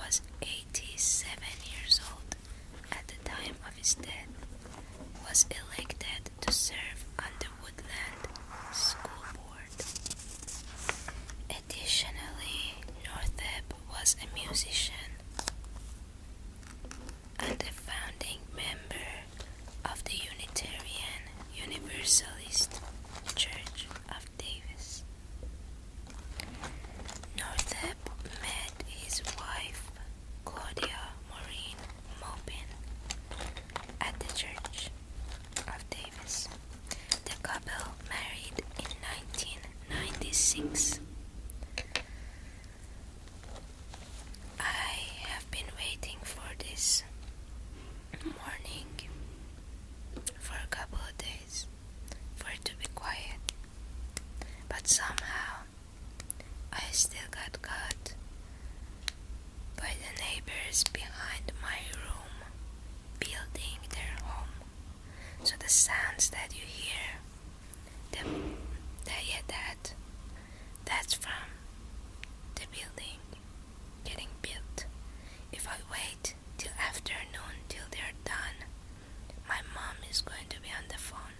was 87 years old at the time of his death, was elected to serve on the Woodland School Board. Additionally, Northup was a musician and a founding member of the Unitarian Universalist Church of Davis. Northup met his wife, Claudia Maureen Maupin, at the Church of Davis. The couple married in 1996. I have been waiting for this morning for a couple of days for it to be quiet, but somehow I still got caught by the neighbors behind my room building their home. So the sounds that you hear, that's from the building getting built. If I wait till afternoon till they're done, my mom is going to be on the phone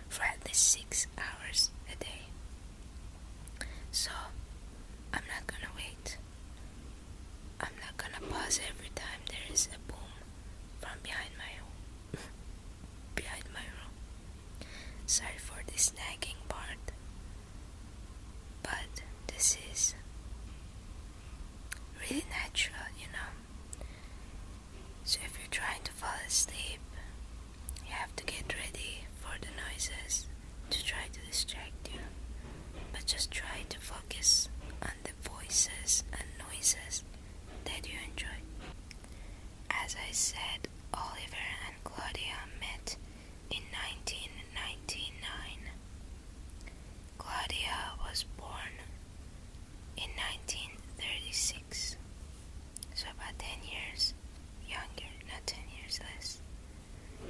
for at least 6 hours a day. So I'm not gonna wait. I'm not gonna pause every time there is a boom from behind my room. Sorry for this nagging part, but this is really natural, you know. So if you're trying to fall asleep, you have to get ready for the noises to try to distract you, but just try to focus on the voices and noises that you enjoy. As I said, Oliver and Claudia met in 1999. Claudia was born in 1936, so about 10 years younger, not 10 years less,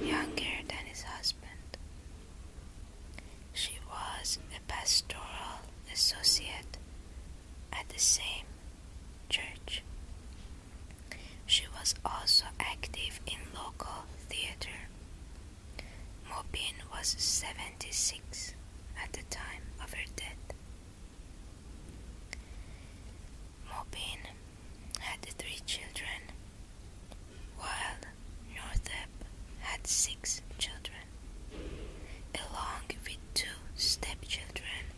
younger than his husband. She was a pastoral associate at the same church. She was also active in local theater. Maupin was 76 at the time of her death. Maupin had 3 children, while Northup had 6 children, along with 2 stepchildren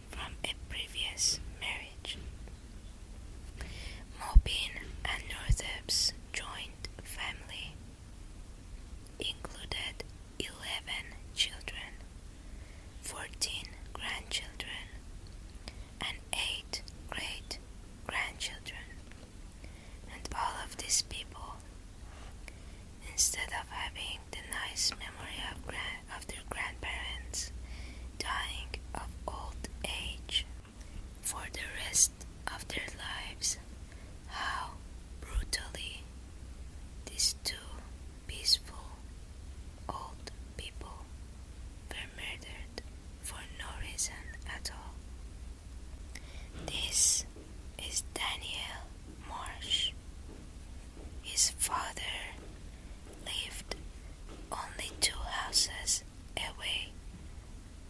from a previous marriage. Maupin and Northup's joint family included 11 children, 14 grandchildren, and 8 great-grandchildren. And all of these people, instead of having the nice memory of their grandparents dying of old age for the rest of their lives, how brutally these 2 peaceful old people were murdered for no reason at all. This is Daniel Marsh. His father lived only 2 houses away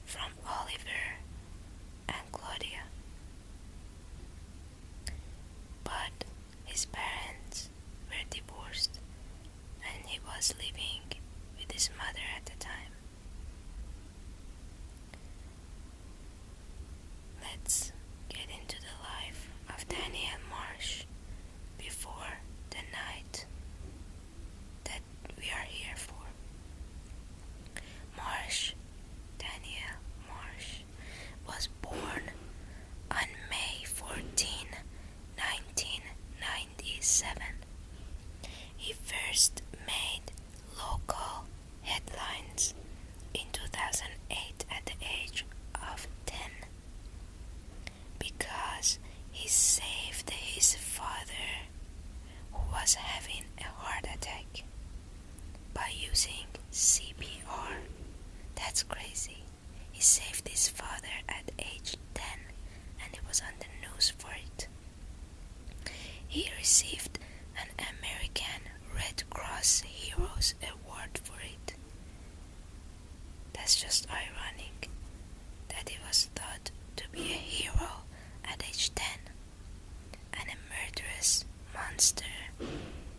from Oliver and Claudia, but his parents were divorced and he was living with his mother at the time. Let's get into the life of Daniel Marsh before the night that we are here for. Marsh, Daniel Marsh, was born on May 14, 1997. He first made local headlines in 2008 at the age of 10 because he saved his father, who was having a heart attack, by using CPR. That's crazy. He saved his father at age 10 and he was on the news for it. He received us heroes award for it. That's just ironic that he was thought to be a hero at age 10 and a murderous monster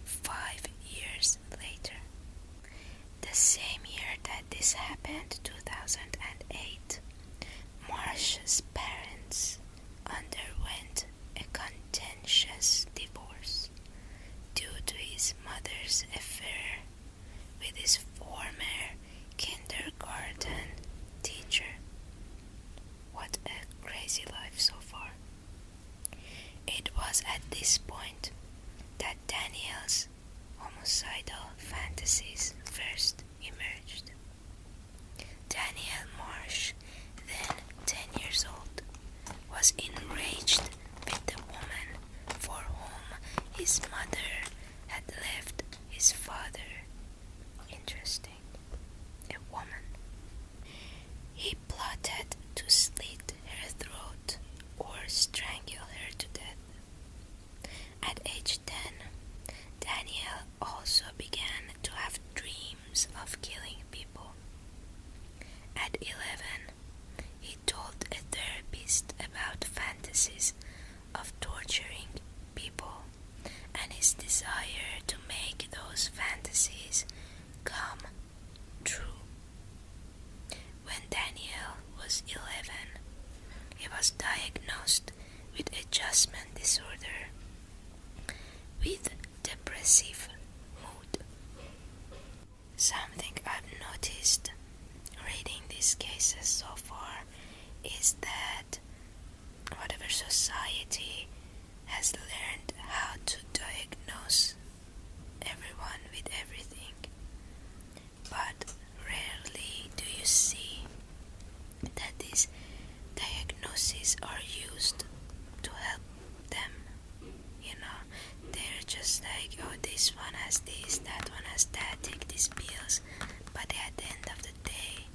5 years later. The same year that this happened, 2008, Marsh's parents underwent a contentious divorce due to his mother's affair with his former kindergarten teacher. What a crazy life so far. It was at this point that Daniel's homicidal fantasies first emerged. Daniel Marsh, then 10 years old, was enraged with the woman for whom his mother had left his father. Interesting. A woman. He plotted to slit her throat or strangle her to death. At age 10, Daniel also began to have dreams of killing people. At 11, he told a therapist about fantasies of torturing people and his desire to make those fantasies come true. When Daniel was 11, he was diagnosed with adjustment disorder with depressive mood. Something I've noticed reading these cases so far is that whatever society has learned how to diagnose everyone with everything, but rarely do you see that these diagnoses are used to help them. They're just like, oh, this one has this, that one has that, take these pills, but at the end of the day,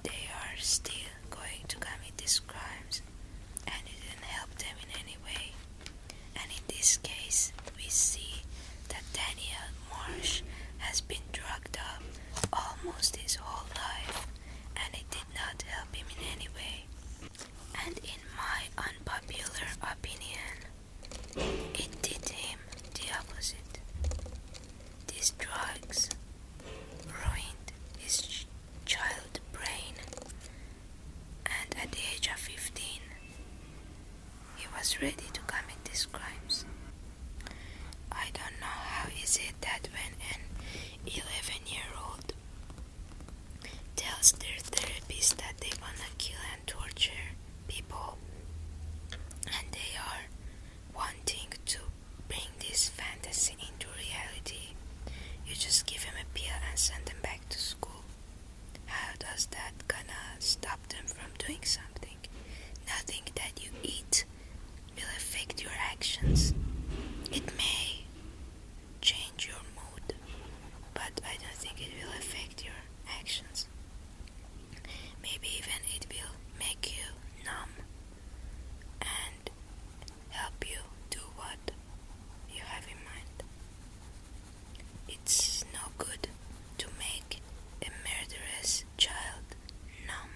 they are still going to commit these crimes, and it didn't help them in any way. And in this case, we see that Daniel Marsh has been drugged up almost his whole life, and it did not help him in any way. And in my unpopular opinion, it did him the opposite. These drugs ruined his child brain, and at the age of 15, he was ready to commit these crimes. I don't know how is it that when an 11-year-old tells their therapist that they wanna kill and torture people, and they are wanting to bring this fantasy into reality, you just give him a pill and send them back to school. How does that gonna stop them from doing something? Nothing that you eat will affect your actions. It may change your mood, but I don't think it will affect your actions. Maybe even it will make you numb and help you do what you have in mind. It's no good to make a murderous child numb.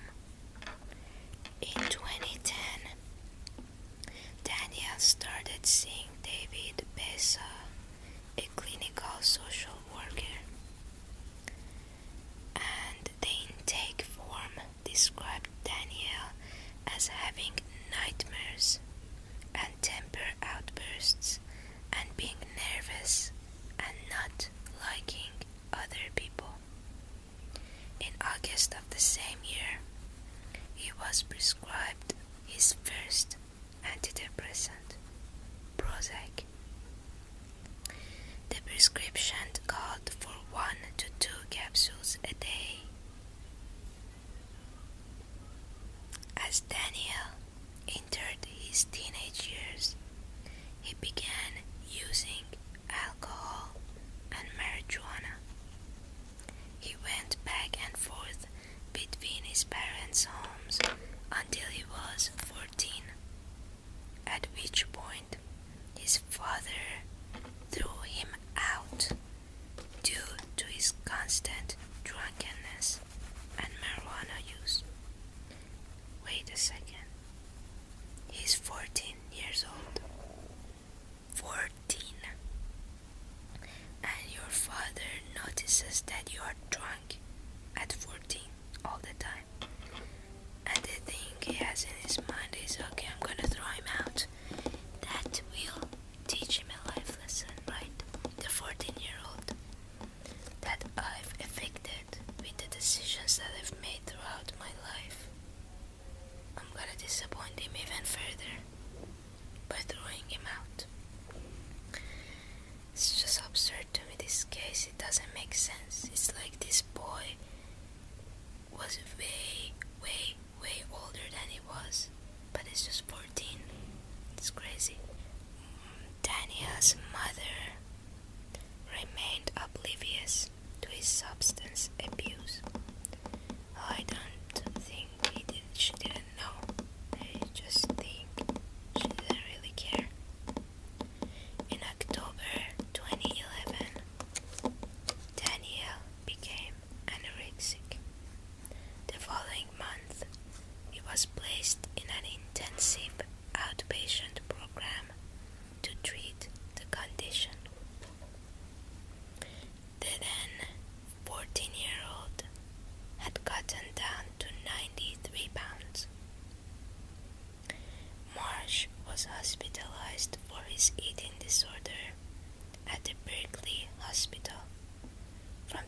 In 2010, Daniel started seeing David Bessa, a clinical social worker, and the intake form described Daniel as having nightmares and temper outbursts and being nervous and not liking other people. In August of the same year, he was prescribed his first antidepressant, Prozac. The prescription called for 1 to 2 capsules a day. As Daniel entered his teenage years, he began using alcohol and marijuana. He went back and forth between his parents' homes until he was 14, at which point his father threw him out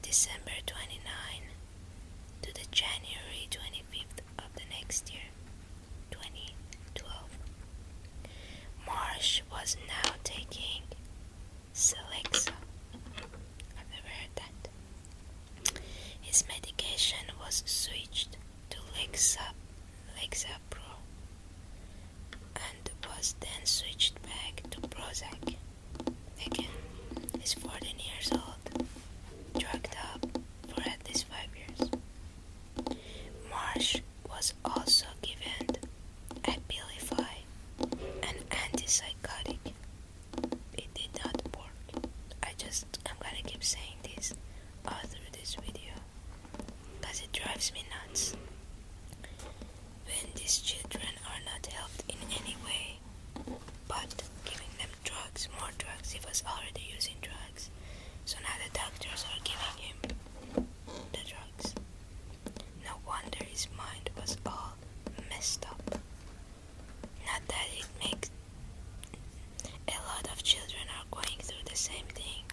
December 29 to the January 25th of the next year, 2012. Marsh was now taking Celexa. I've never heard that. His medication was switched to Lexapro and was then switched back to Prozac. Again, he's 14 years old, drugged up for at least 5 years. Marsh was also given Abilify, an antipsychotic. It did not work. I'm gonna keep saying this all through this video because it drives me nuts. When these children are not helped in any way, but giving them drugs, more drugs. He was already using drugs, so now the doctors are giving him the drugs. No wonder his mind was all messed up. Not that it makes a lot of children are going through the same thing,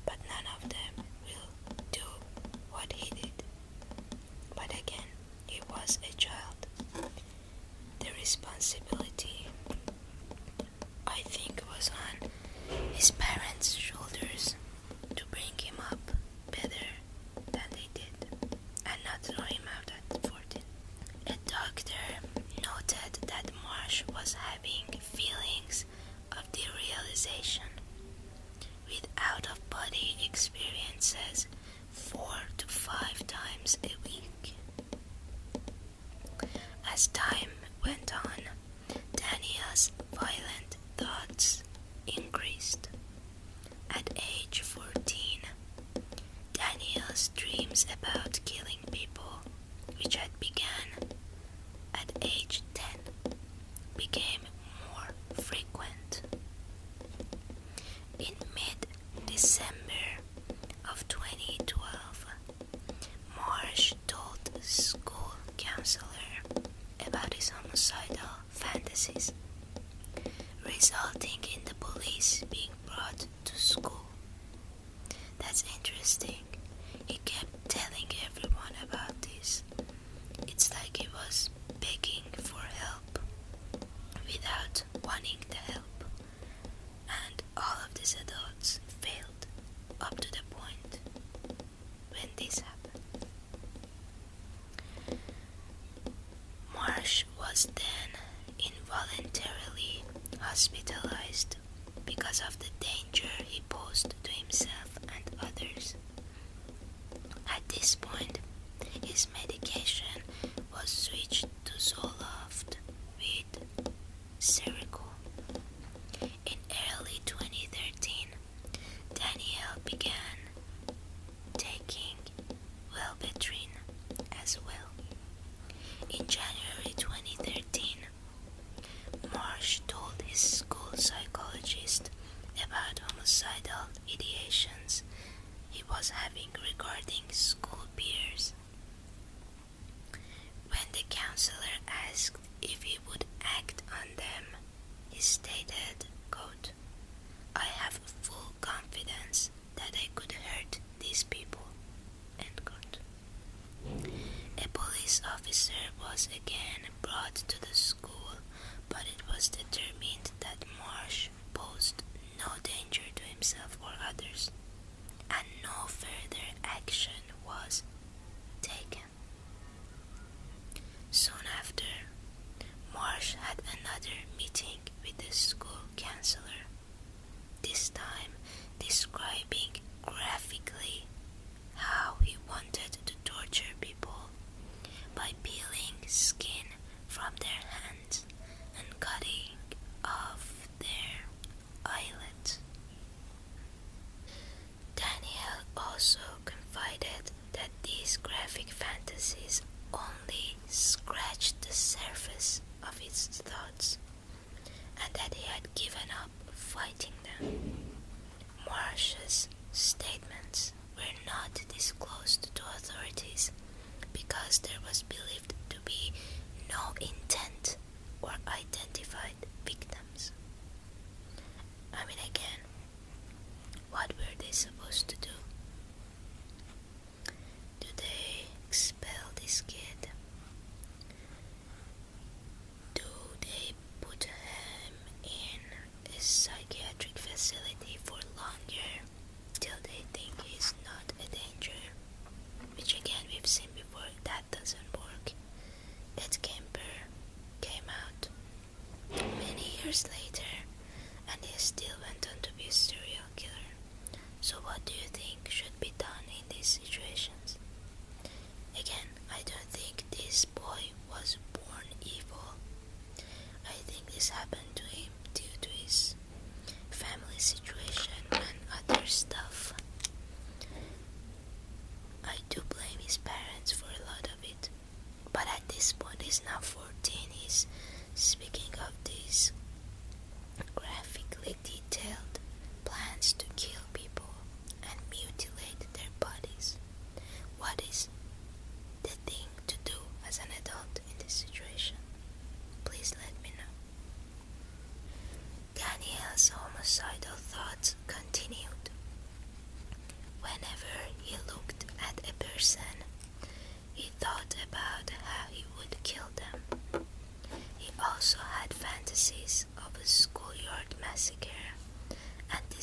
but none of them will do what he did. But again, he was a child. The responsibility, I think, was on his parents' shoulders to bring him up better than they did and not throw him out at 14. A doctor noted that Marsh was having feelings of derealization with out-of-body experiences 4 to 5 times a week. As time went on, Daniel's violent thoughts increased. At age 14, Daniel's dreams about killing people, which had begun at age 10, became more frequent. In mid-December of 2012, Marsh told the school counselor about his homicidal fantasies, resulting in the police being brought to school. That's interesting. He kept telling everyone about this. It's like he was begging for help without wanting the help. And all of these adults failed up to the point when this happened. Marsh was then involuntarily hospitalized because of the danger he posed to himself and others. At this point, his medication was switched to Zoloft with Seroquel. In early 2013, Daniel began taking Wellbutrin as well. In January 2013, Marsh told his school psychologist about homicidal ideations he was having regarding school peers. When the counselor asked if he would act on them, he stated, quote, "I have full confidence that I could hurt these people," end quote. A police officer was again brought to the school, but it was determined that Marsh posed no danger to himself or others, and no further action was taken. Soon after, Marsh had another meeting with the school counselor, this time describing graphically how he wanted to torture people by peeling skin from their hands and cutting off their eyelids. Daniel also confided that these graphic fantasies only scratched the surface of his thoughts and that he had given up fighting them. Marsh's statements were not disclosed to authorities because there was believed to be no intent or identified victims. I mean, again, what were they supposed to do?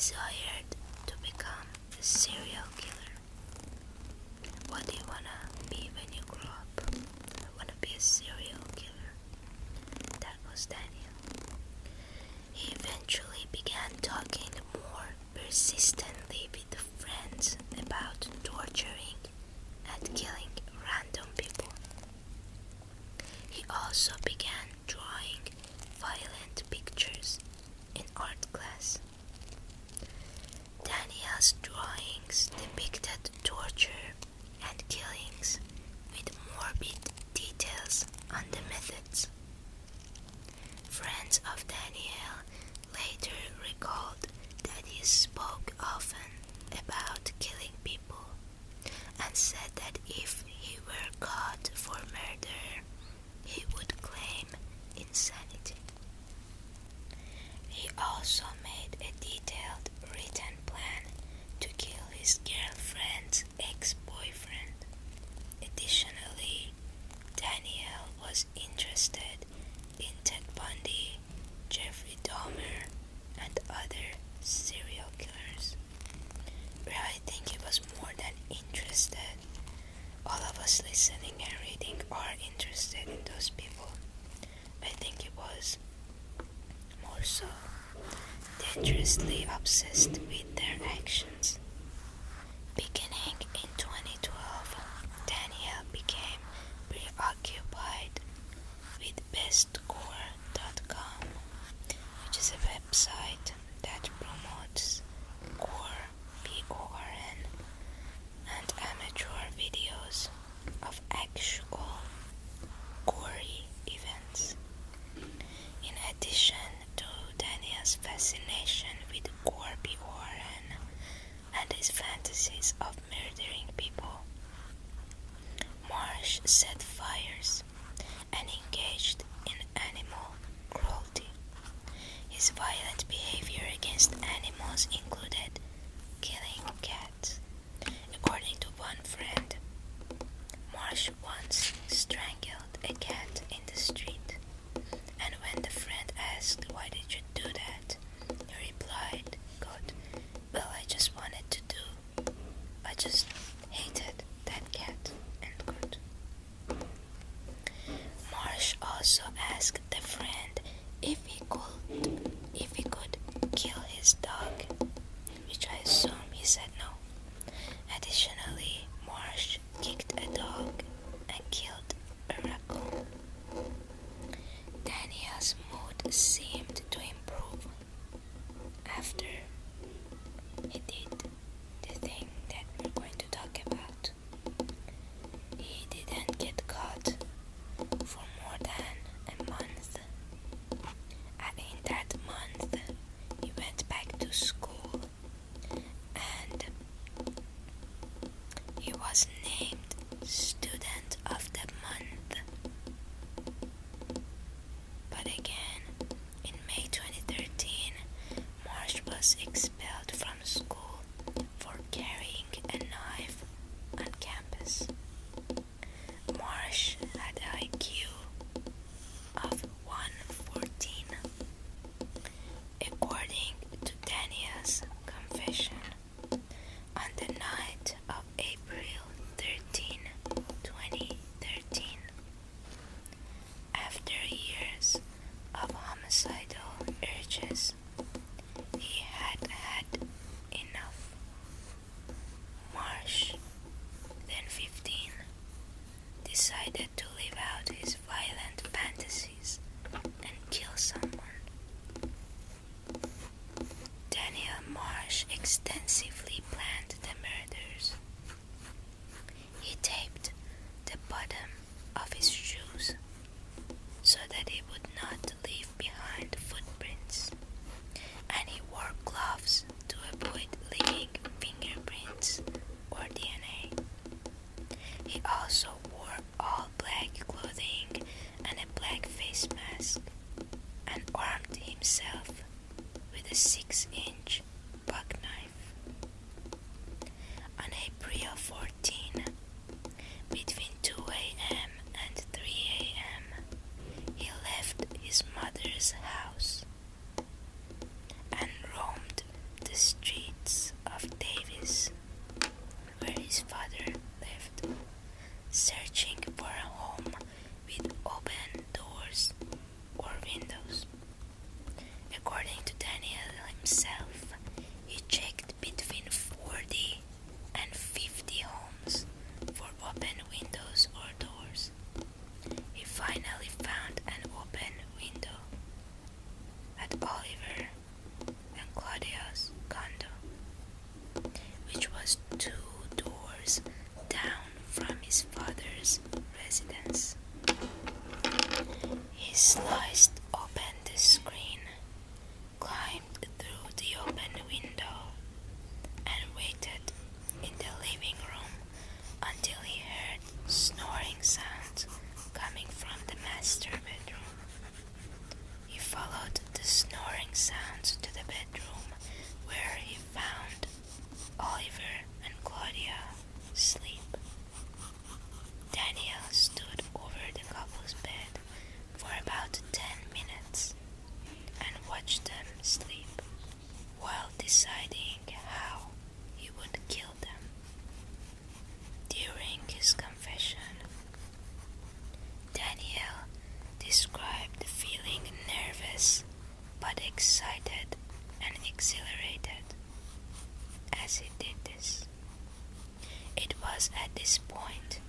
desired to become a serial killer. What do you wanna be when you grow up? I wanna be a serial killer. That was Daniel. He eventually began talking more persistently with friends about torturing and killing random people. He also began drawing violent pictures in art class. Daniel's drawings depicted torture and killings with morbid details on the methods. Friends of Daniel later recalled that he spoke often about killing people and said that if he were caught for murder, he would claim insanity. He also made a detailed written plan to kill his girlfriend's ex-boyfriend. Additionally, Daniel was interested in Ted Bundy, Jeffrey Dahmer, and other serial killers. Where I think he was more than interested. All of us listening and reading are interested in those people. I think he was more so dangerously obsessed with their actions. Beginning in 2012, Daniel became preoccupied with bestcore.com, which is a website that promotes gore, P-O-R-N, and amateur videos of actual gory events. In addition to Daniel's fascination with gore, P-O-R-N, and his fantasies of murdering people, Marsh set fires and engaged in animal cruelty. His violent behavior against animals included killing cats. According to one friend, Marsh once strangled a cat in the street, and when the friend asked why did you do that, he replied, quote, "Well, I just wanted to do. I just hated that cat," end quote. Marsh also asked the friend if he could kill his dog, which I assume he said no. Additionally, Marsh kicked a dog and killed a raccoon. Daniel's mood seemed to improve after he did the thing that we're going to talk about. He didn't get caught for more than a month. And in that month, he went back to school and he was named Student of the Month. But again, in May 2013, Marsh was expelled from school for carrying a knife on campus. Marsh had an IQ of 114. According to Daniel's confession, on the night of April 13, 2013, after years of homicidal urges, he had had enough. Marsh, then 15, decided to live out his violent fantasies and kill someone. Daniel Marsh extensively planned the murders. He taped the bottom of his shoes so that he would not leave behind footprints, and he wore gloves to avoid leaving fingerprints or DNA. He also wore all black clothing and a black face mask, and armed himself with a 6-inch buck knife. the streets of Davis, where his father lived, searching for a home with open doors or windows. According to Daniel himself, he checked between 40 and 50 homes for open windows or doors. He finally found an open window at Oliver and Claudia's condo, which was 2 doors down from his father's residence. He sliced open the screen, climbed through the open window, and waited in the living room until he heard snoring sounds coming from the master bedroom. He followed the snoring sounds to the bedroom, where he found Oliver and Claudia asleep. Daniel stood over the couple's bed for about 10 minutes and watched them sleep while deciding how he would kill them. During his confession, Daniel described feeling nervous but excited and exhilarated as he did this. It was at this point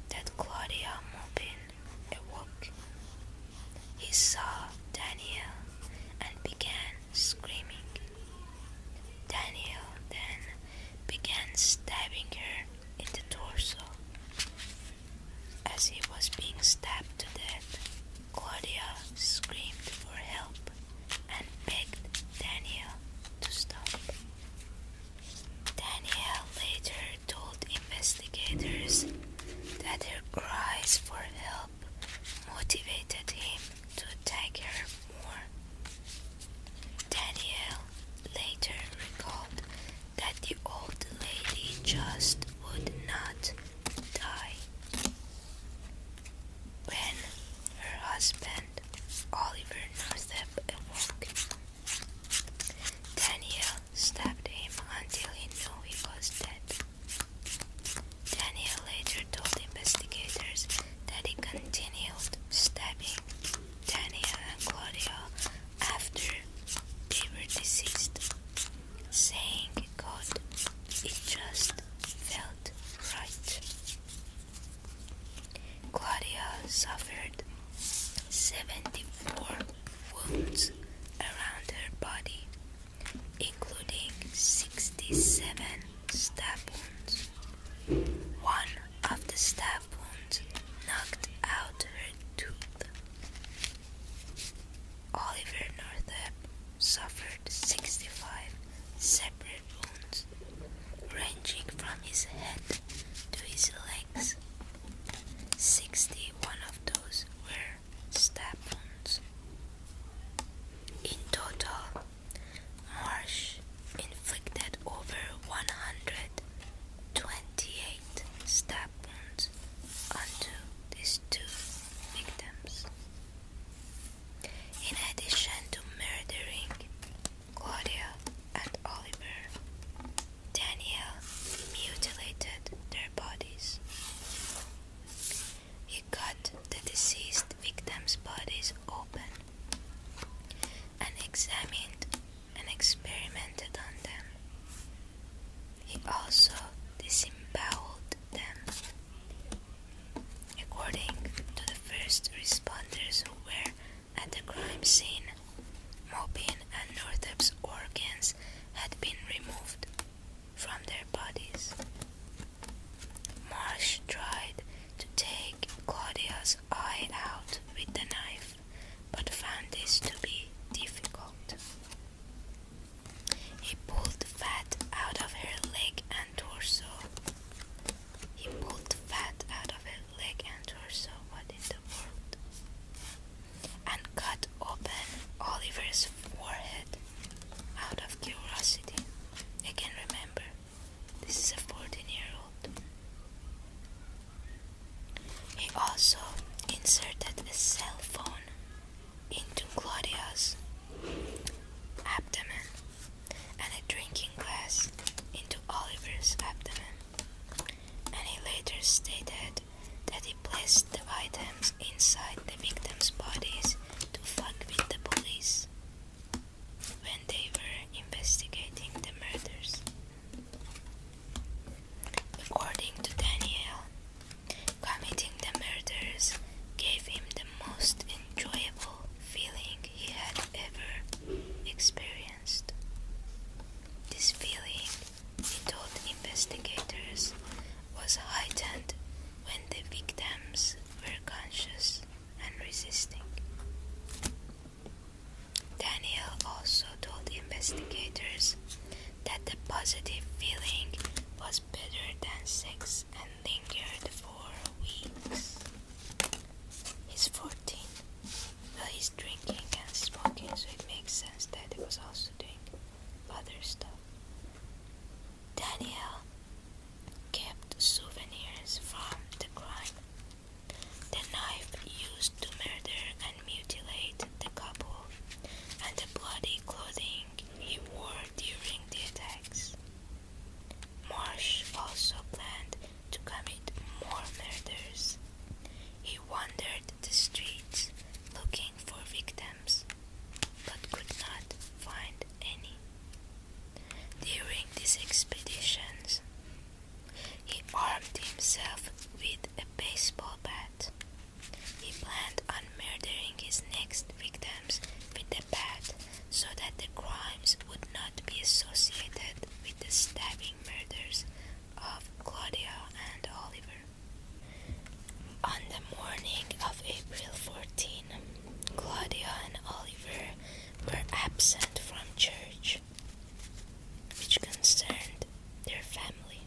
that Claudia Maupin awoke. He saw Daniel and began screaming. Daniel then began stabbing her in the torso. As he was being stabbed to death, Claudia screamed for help and begged Daniel to stop. Daniel later told investigators that her cries for help motivated him to attack her more. Daniel later recalled that the old lady just would not die. When her husband, Oliver Northup, awoke, Daniel stabbed him until he knew he was dead. Daniel later told investigators that he continued stabbing Daniel and Claudia after they were deceased, saying, quote, "It just felt right." Claudia suffered 74 wounds around her body, including 67 stab wounds. One of the stab wounds knocked out her tooth. Oliver Northup suffered 65 separate wounds, ranging from his head to his legs. 61 of those were stab wounds. In total, Marsh inflicted over 128 stab wounds onto these 2 victims. In addition to murdering Claudia and Oliver, Daniel mutilated positive feeling was better than sex and lingered for weeks. He's 14. Well, he's drinking and smoking, so it makes sense that he was also doing other stuff. Daniel kept souvenirs from the crime. The knife used to murder and mutilate the couple, and the bloody clothing he wore during the attacks. Marsh also planned to commit more murders. He wandered the streets looking for victims, but could not find any. During these expeditions, he armed himself with a baseball bat. He planned on murdering his next victims with the bat so that the crimes would not be associated with the stabbing murders of Claudia and Oliver. On the morning of April 14, Claudia and Oliver were absent from church, which concerned their family.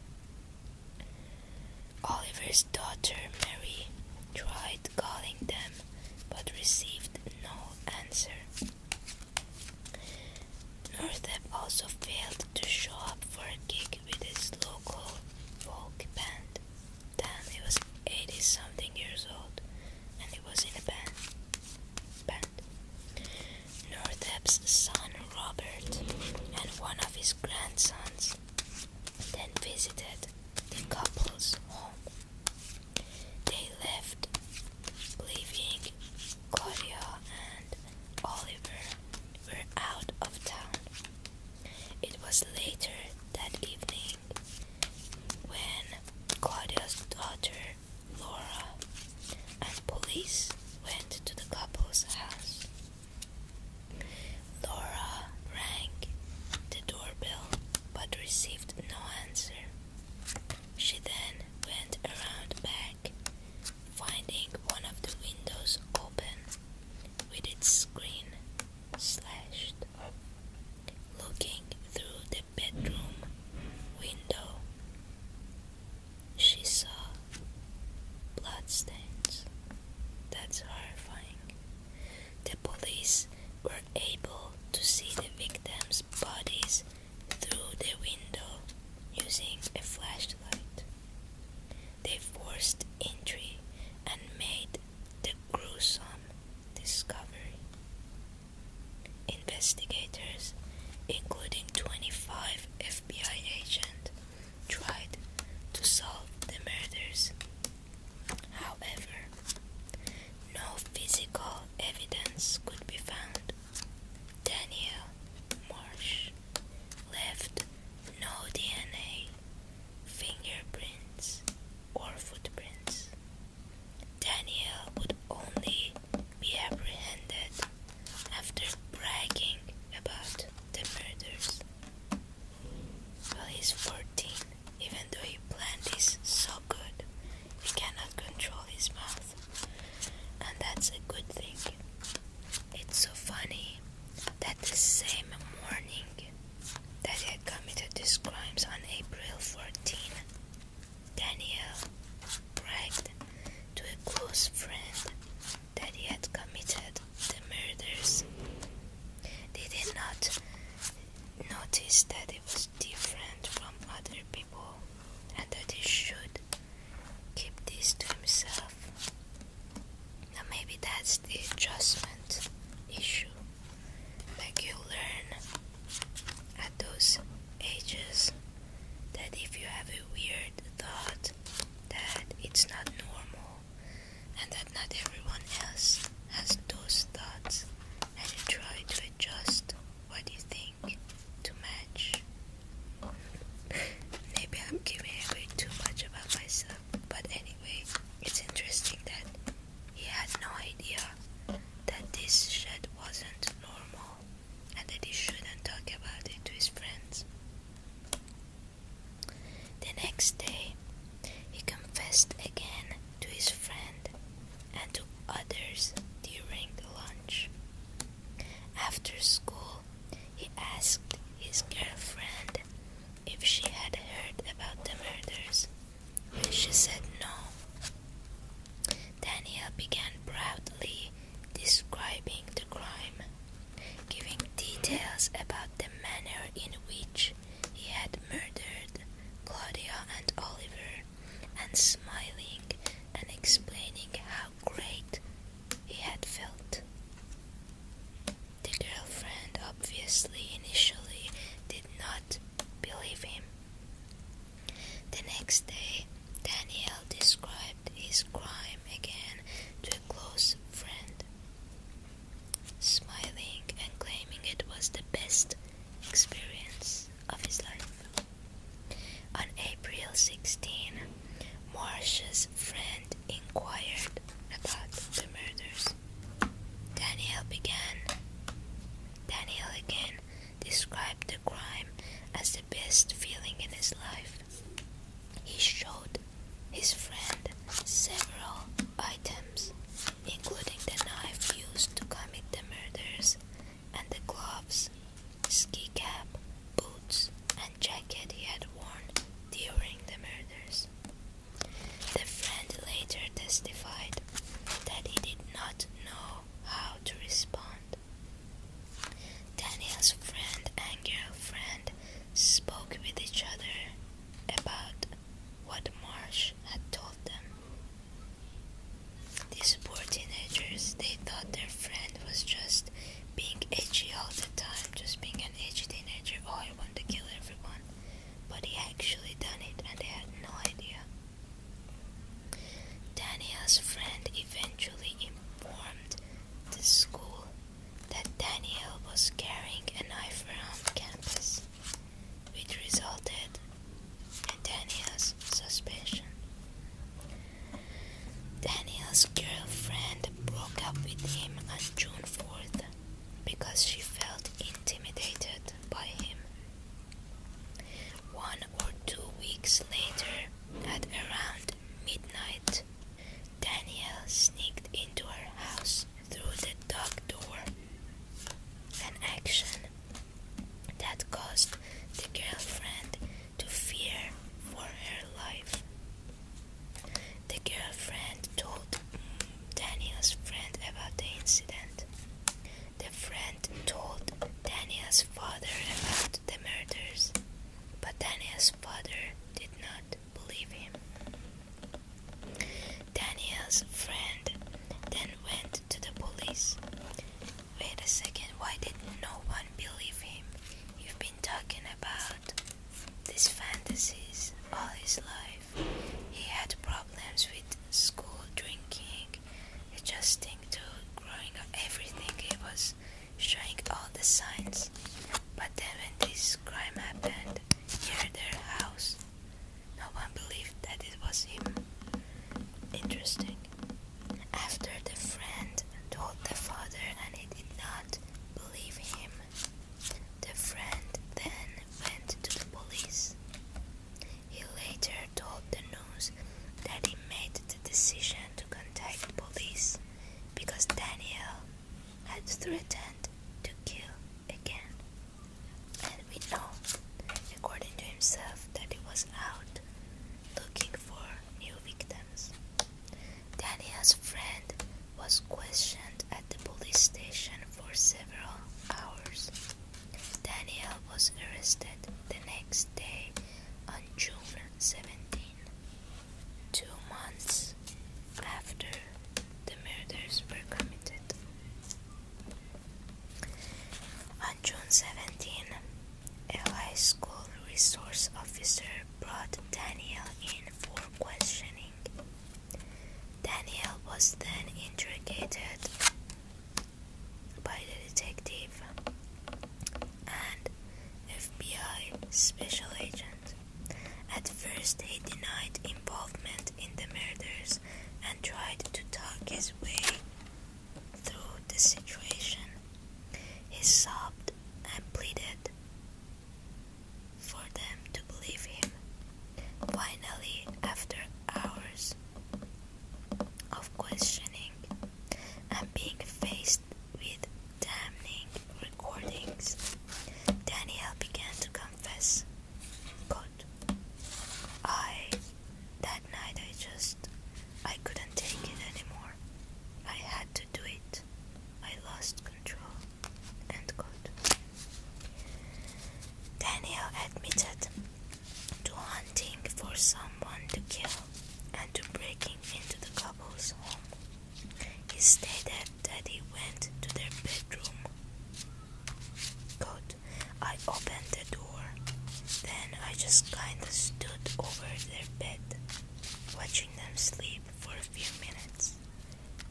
Oliver's daughter Mary tried calling them but received no answer. Northup also failed to show up for a gig with his local folk band. Damn, he was 80-something years old and he was in a band. Northup's son Robert and one of his grandsons then visited the couple's home. They left, leaving Claudia and Oliver were out of town. It was later that evening when Claudia's daughter Laura and police went to the couple's house. Laura rang the doorbell but received no answer. She then went around back, finding one of the windows open with its screen slashed. Looking through the bedroom window, she saw bloodstains. That's horrifying. The police were able to see the victims' bodies through the window using a flashlight. They forced entry and made the gruesome discovery. Investigators, including 25 FBI agents, tried to solve the murders. However, no physical evidence could be found. Daniel Marsh left no DNA, fingerprints, or footprints. Daniel would only be apprehended after bragging about the murders. Well, he's 14, even though he planned this so good, he cannot control his mouth, and that's a good thing. It's so funny that the same morning that he had committed these crimes on April 14, Daniel bragged to a close friend that he had committed the murders. They did not notice that it was different from other people and that he should keep this to himself. Now maybe that's the adjustment issue. Like you learn at those ages that if you have a weird thought that it's not normal and that not everyone else has those thoughts, and you try to adjust what you think to match. Maybe I'm giving away too much about myself, but anyway, it's interesting that he had no idea that this shit wasn't normal and that he shouldn't talk about it to his friends. The next day, he confessed again to his friend and to others during the lunch. After school, he asked his girlfriend if next day, Daniel described his crime again to a close friend, smiling and claiming it was the best experience of his life. On April 16, Marsh's friend inquired about the murders. Daniel again described the crime as the best feeling in his life. He showed his friend several items, including the knife used to commit the murders and the gloves, ski cap, boots, and jacket he had worn during the murders. The friend later testified that he did not know how to respond. Daniel's friend and girlfriend spoke with each other about what Marsh had told them. These poor teenagers, they thought their friend was just being edgy all the time, just being an edgy teenager. Oh, I want to kill everyone. But he actually done it and they had no idea. Daniel's friend eventually informed the school that Daniel was carrying a knife around campus, which resulted in Daniel's suspension. Daniel's girlfriend broke up with him on June 4th because she felt intimidated by him. 1 or 2 weeks later, at around midnight, Daniel sneaked into her house through the dog door, an action that caused the girlfriend to fear for her life. The girlfriend told Daniel's friend about the incident. The friend told Daniel's father about the murders, but Daniel's father did not believe him. Daniel's friend then went to the police. Wait a second, why did no one believe him? You've been talking about these fantasies all his life. He had problems with school, drinking, adjusting to growing up, everything. He was showing all the signs. But then when this crime happened near their house, no one believed that it was him. Interesting. After the friend told the father and he did not believe him, the friend then went to the police. He later told the news that he made the decision to contact police because Daniel had threatened to kill again. And we know, according to himself, that he was out looking for new victims. Daniel's friend was questioned at the police station for several hours. Daniel was arrested the next day on June 17, 2 months after the murders were committed. On June 17, a high school resource officer brought Daniel in for questioning. Daniel was then interrogated by the detective and FBI special agent. At first, he denied involvement in the murders and tried to talk his way through the situation. He sobbed and pleaded for them to believe him. Finally, after hours of questioning and being faced with damning recordings, Daniel began to confess. I just kinda stood over their bed, watching them sleep for a few minutes.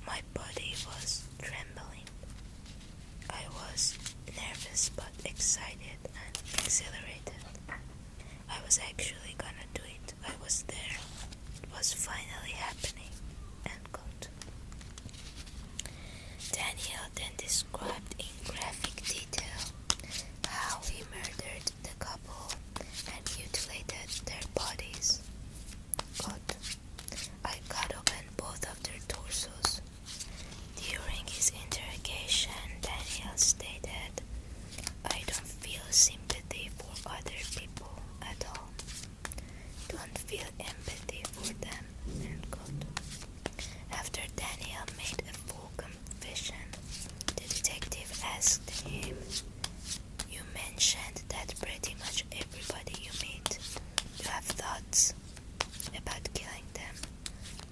My body was trembling. I was nervous but excited and exhilarated. I was actually gonna do it. I was there. It was finally happening. End quote. Daniel then described in graphic detail how he murdered the couple and mutilated their bodies. Quote, I cut open both of their torsos. During his interrogation, Daniel stated, I don't feel sympathy for other people at all. Don't feel empathy for them. End quote. After Daniel made a full confession, the detective asked him, you mentioned that pretty much everybody you meet, you have thoughts about killing them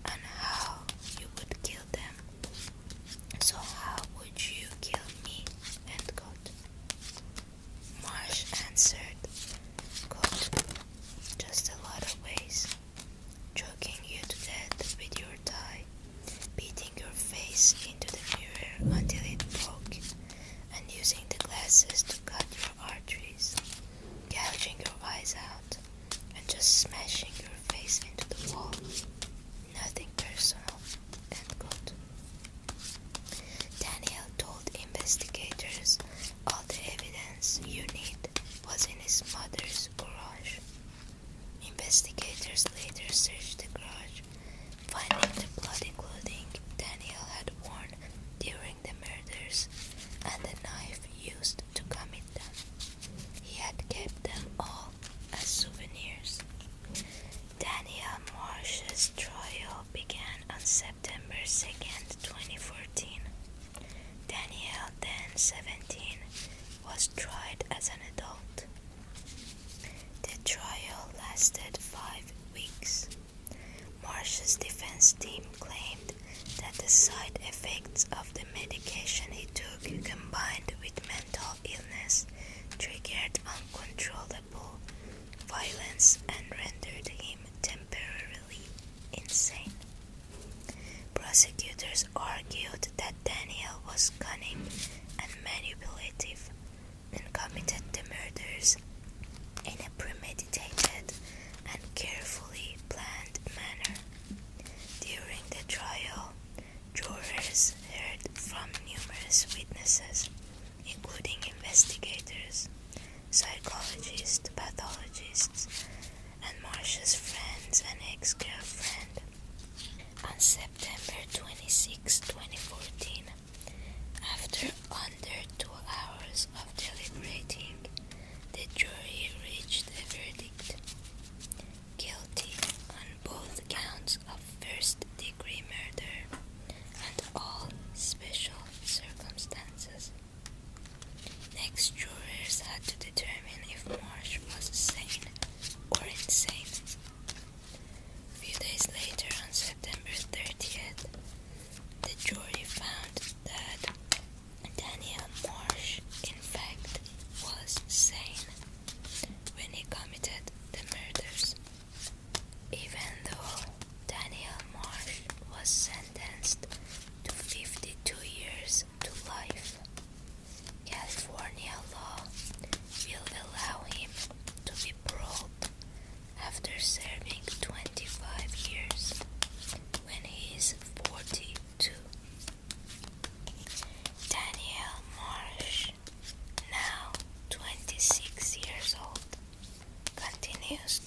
and how you would kill them. So how would you kill me? End quote. Marsh answered, quote, just a lot of ways. Choking you to death with your tie, beating your face into the mirror until it broke, and using the glasses to cut your arteries, gouging your eyes out, and just smashing your face into the wall. Nothing personal. End quote. Daniel told investigators all the evidence you need was in his mother's garage. Investigators later searched the garage, finding the bloody clothing Daniel had worn during the murders and the knife used to commit them. He had kept them all as souvenirs. Daniel Marsh's trial began on September 2nd, 2014. Daniel, then 17, was tried as an adult. The trial lasted 5 weeks. Marsh's defense team claimed that the side effects of the medication he took combined with mental illness triggered uncontrollable violence and rendered him temporarily insane. Prosecutors argued that Daniel was cunning and manipulative and committed the murders in a premeditated and carefully planned manner. During the trial, jurors heard from numerous witnesses, including investigators, psychologists, pathologists, and Marsh's friends and ex-girlfriend. On September 26, 2014, after under 2 hours of deliberating, the jury reached a verdict. Guilty on both counts of first-degree murder and all special circumstances. Next, jurors had to determine if Marsh was sane or insane. A few days later, on September 30th, the jury found that Daniel Marsh, in fact, was sane when he committed the murders. Even though Daniel Marsh was sentenced to 52 years to life, California law will allow him to be paroled after serving 25 years when he is 42. Daniel Marsh, now 26 years old, continues